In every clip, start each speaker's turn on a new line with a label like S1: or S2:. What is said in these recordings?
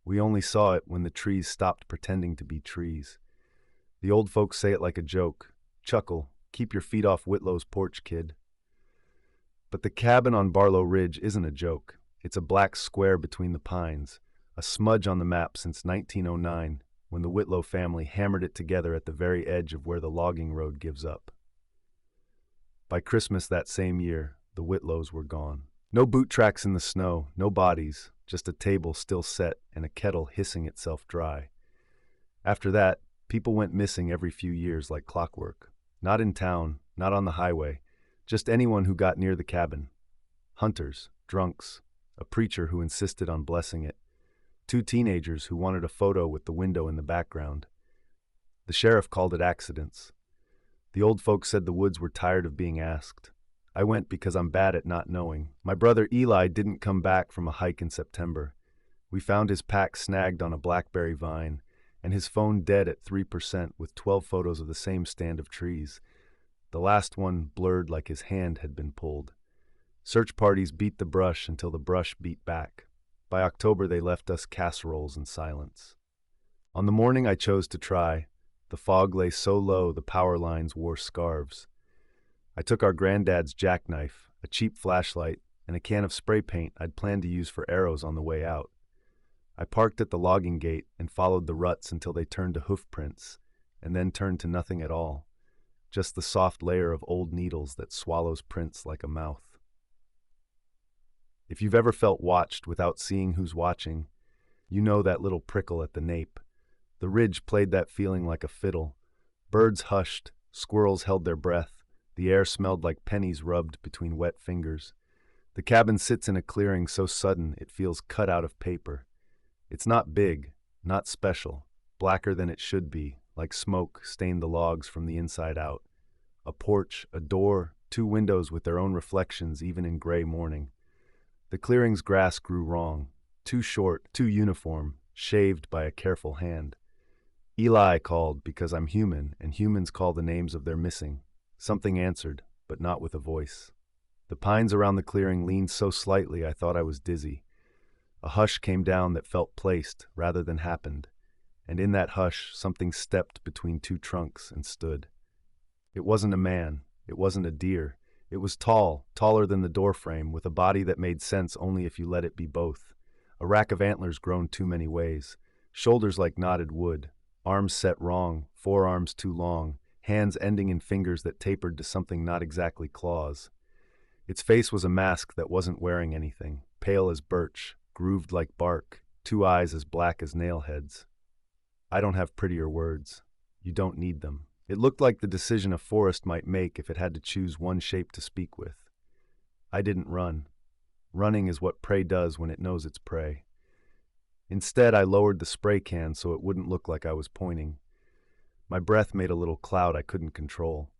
S1: We only saw it when the trees stopped pretending to be trees. The old folks say it like a joke. Chuckle, keep your feet off Whitlow's porch, kid. But the cabin on Barlow Ridge isn't a joke. It's a black square between the pines, a smudge on the map since 1909, when the Whitlow family hammered it together at the very edge of where the logging road gives up. By Christmas that same year, the Whitlows were gone. No boot tracks in the snow, no bodies, just a table still set and a kettle hissing itself dry. After that, people went missing every few years like clockwork. Not in town, not on the highway, just anyone who got near the cabin. Hunters, drunks, a preacher who insisted on blessing it, two teenagers who wanted a photo with the window in the background. The sheriff called it accidents. The old folks said the woods were tired of being asked. I went because I'm bad at not knowing. My brother Eli didn't come back from a hike in September. We found his pack snagged on a blackberry vine, and his phone dead at 3% with 12 photos of the same stand of trees. The last one blurred like his hand had been pulled. Search parties beat the brush until the brush beat back. By October, they left us casseroles in silence. On the morning I chose to try, the fog lay so low the power lines wore scarves. I took our granddad's jackknife, a cheap flashlight, and a can of spray paint I'd planned to use for arrows on the way out. I parked at the logging gate and followed the ruts until they turned to hoof prints, and then turned to nothing at all, just the soft layer of old needles that swallows prints like a mouth. If you've ever felt watched without seeing who's watching, you know that little prickle at the nape. The ridge played that feeling like a fiddle. Birds hushed, squirrels held their breath. The air smelled like pennies rubbed between wet fingers. The cabin sits in a clearing so sudden it feels cut out of paper. It's not big, not special, blacker than it should be, like smoke stained the logs from the inside out. A porch, a door, two windows with their own reflections even in gray morning. The clearing's grass grew wrong, too short, too uniform, shaved by a careful hand. Eli called because I'm human, and humans call the names of their missing. Something answered, but not with a voice. The pines around the clearing leaned so slightly I thought I was dizzy. A hush came down that felt placed rather than happened, and in that hush something stepped between two trunks and stood. It wasn't a man, it wasn't a deer. It was tall, taller than the doorframe, with a body that made sense only if you let it be both. A rack of antlers grown too many ways, shoulders like knotted wood, arms set wrong, forearms too long, hands ending in fingers that tapered to something not exactly claws. Its face was a mask that wasn't wearing anything, pale as birch, grooved like bark, two eyes as black as nail-heads. I don't have prettier words. You don't need them. It looked like the decision a forest might make if it had to choose one shape to speak with. I didn't run. Running is what prey does when it knows it's prey. Instead, I lowered the spray can so it wouldn't look like I was pointing. My breath made a little cloud I couldn't control.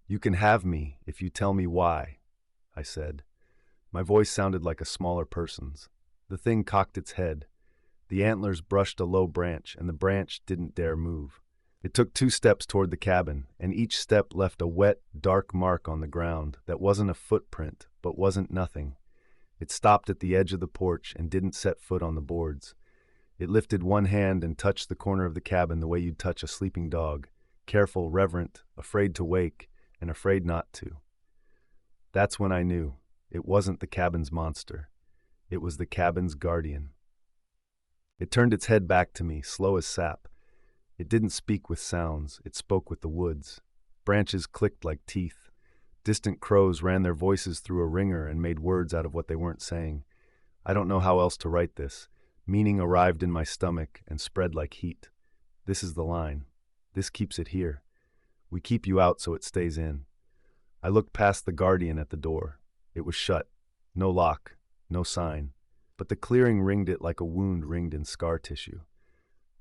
S1: "You can have me if you tell me why," I said. My voice sounded like a smaller person's. The thing cocked its head. The antlers brushed a low branch, and the branch didn't dare move. It took 2 steps toward the cabin, and each step left a wet, dark mark on the ground that wasn't a footprint, but wasn't nothing. It stopped at the edge of the porch and didn't set foot on the boards. It lifted one hand and touched the corner of the cabin the way you'd touch a sleeping dog, careful, reverent, afraid to wake, and afraid not to. That's when I knew it wasn't the cabin's monster. It was the cabin's guardian. It turned its head back to me, slow as sap. It didn't speak with sounds, it spoke with the woods. Branches clicked like teeth. Distant crows ran their voices through a ringer and made words out of what they weren't saying. I don't know how else to write this. Meaning arrived in my stomach and spread like heat. This is the line. This keeps it here. We keep you out so it stays in. I looked past the guardian at the door. It was shut. No lock. No sign. But the clearing ringed it like a wound ringed in scar tissue.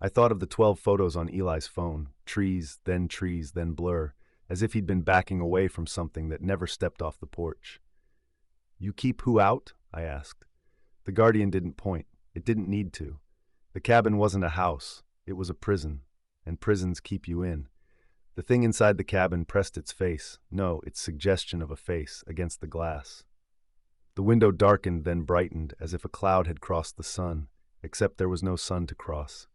S1: I thought of the 12 photos on Eli's phone. Trees, then blur, as if he'd been backing away from something that never stepped off the porch. "You keep who out?" I asked. The guardian didn't point. It didn't need to. The cabin wasn't a house. It was a prison, and prisons keep you in. The thing inside the cabin pressed its face, no, its suggestion of a face, against the glass. The window darkened, then brightened, as if a cloud had crossed the sun, except there was no sun to cross.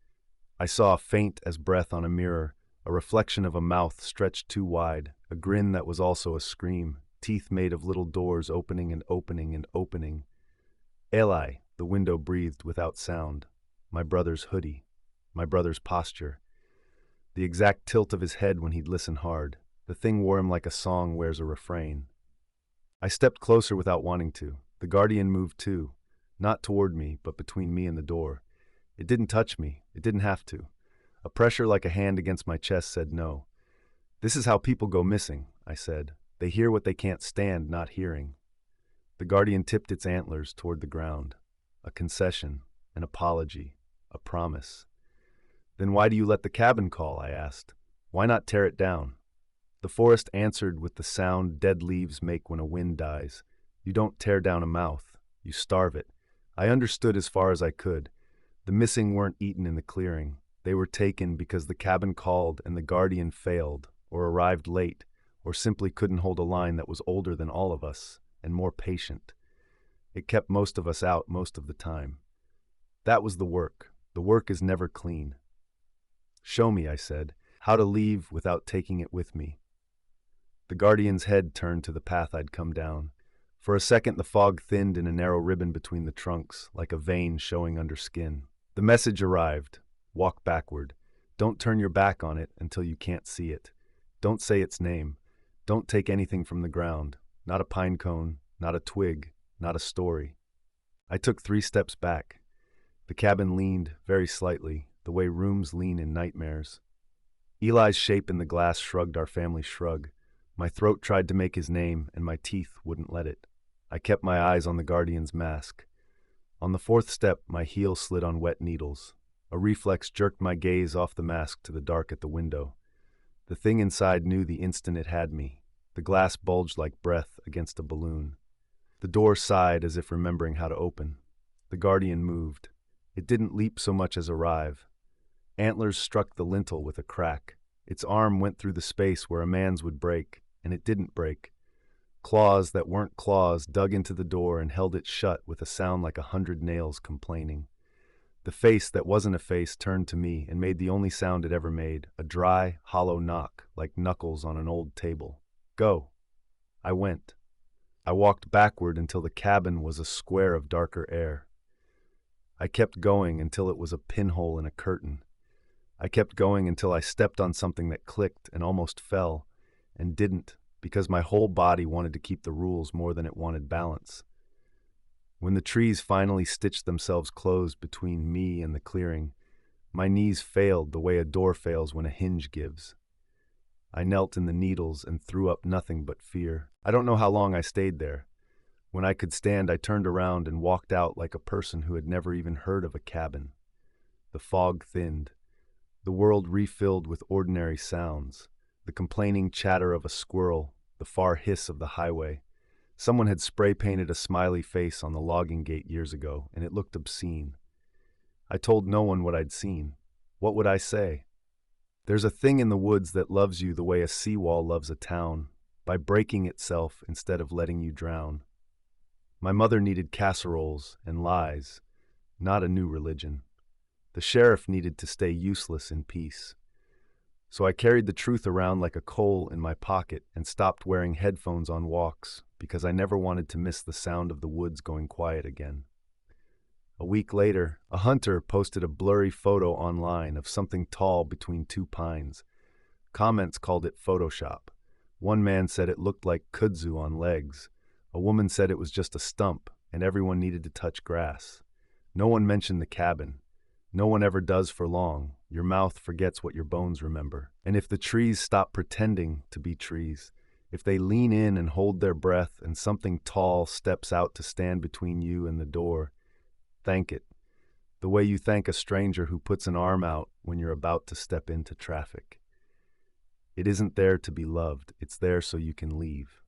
S1: I saw, faint as breath on a mirror, a reflection of a mouth stretched too wide, a grin that was also a scream, teeth made of little doors opening and opening and opening. Eli, the window breathed without sound. My brother's hoodie. My brother's posture. The exact tilt of his head when he'd listen hard. The thing wore him like a song wears a refrain. I stepped closer without wanting to. The guardian moved too. Not toward me, but between me and the door. It didn't touch me. It didn't have to. A pressure like a hand against my chest said no. This is how people go missing, I said. They hear what they can't stand not hearing. The guardian tipped its antlers toward the ground. A concession, an apology, a promise. Then why do you let the cabin call? I asked. Why not tear it down? The forest answered with the sound dead leaves make when a wind dies. You don't tear down a mouth. You starve it. I understood as far as I could. The missing weren't eaten in the clearing. They were taken because the cabin called and the guardian failed, or arrived late, or simply couldn't hold a line that was older than all of us and more patient. It kept most of us out most of the time. That was the work. The work is never clean. Show me, I said, how to leave without taking it with me. The guardian's head turned to the path I'd come down. For a second, the fog thinned in a narrow ribbon between the trunks, like a vein showing under skin. The message arrived. Walk backward. Don't turn your back on it until you can't see it. Don't say its name. Don't take anything from the ground. Not a pine cone, not a twig, not a story. I took 3 steps back. The cabin leaned, very slightly, the way rooms lean in nightmares. Eli's shape in the glass shrugged our family shrug. My throat tried to make his name, and my teeth wouldn't let it. I kept my eyes on the guardian's mask. On the 4th step, my heel slid on wet needles. A reflex jerked my gaze off the mask to the dark at the window. The thing inside knew the instant it had me. The glass bulged like breath against a balloon. The door sighed as if remembering how to open. The guardian moved. It didn't leap so much as arrive. Antlers struck the lintel with a crack. Its arm went through the space where a man's would break, and it didn't break. Claws that weren't claws dug into the door and held it shut with a sound like 100 nails complaining. The face that wasn't a face turned to me and made the only sound it ever made, a dry, hollow knock, like knuckles on an old table. Go. I went. I walked backward until the cabin was a square of darker air. I kept going until it was a pinhole in a curtain. I kept going until I stepped on something that clicked and almost fell, and didn't, because my whole body wanted to keep the rules more than it wanted balance. When the trees finally stitched themselves closed between me and the clearing, my knees failed the way a door fails when a hinge gives. I knelt in the needles and threw up nothing but fear. I don't know how long I stayed there. When I could stand, I turned around and walked out like a person who had never even heard of a cabin. The fog thinned. The world refilled with ordinary sounds. The complaining chatter of a squirrel, the far hiss of the highway. Someone had spray-painted a smiley face on the logging gate years ago, and it looked obscene. I told no one what I'd seen. What would I say? There's a thing in the woods that loves you the way a seawall loves a town, by breaking itself instead of letting you drown. My mother needed casseroles and lies, not a new religion. The sheriff needed to stay useless in peace. So I carried the truth around like a coal in my pocket and stopped wearing headphones on walks because I never wanted to miss the sound of the woods going quiet again. A week later, a hunter posted a blurry photo online of something tall between 2 pines. Comments called it Photoshop. One man said it looked like kudzu on legs. A woman said it was just a stump and everyone needed to touch grass. No one mentioned the cabin. No one ever does for long. Your mouth forgets what your bones remember. And if the trees stop pretending to be trees, if they lean in and hold their breath and something tall steps out to stand between you and the door, thank it. The way you thank a stranger who puts an arm out when you're about to step into traffic. It isn't there to be loved. It's there so you can leave.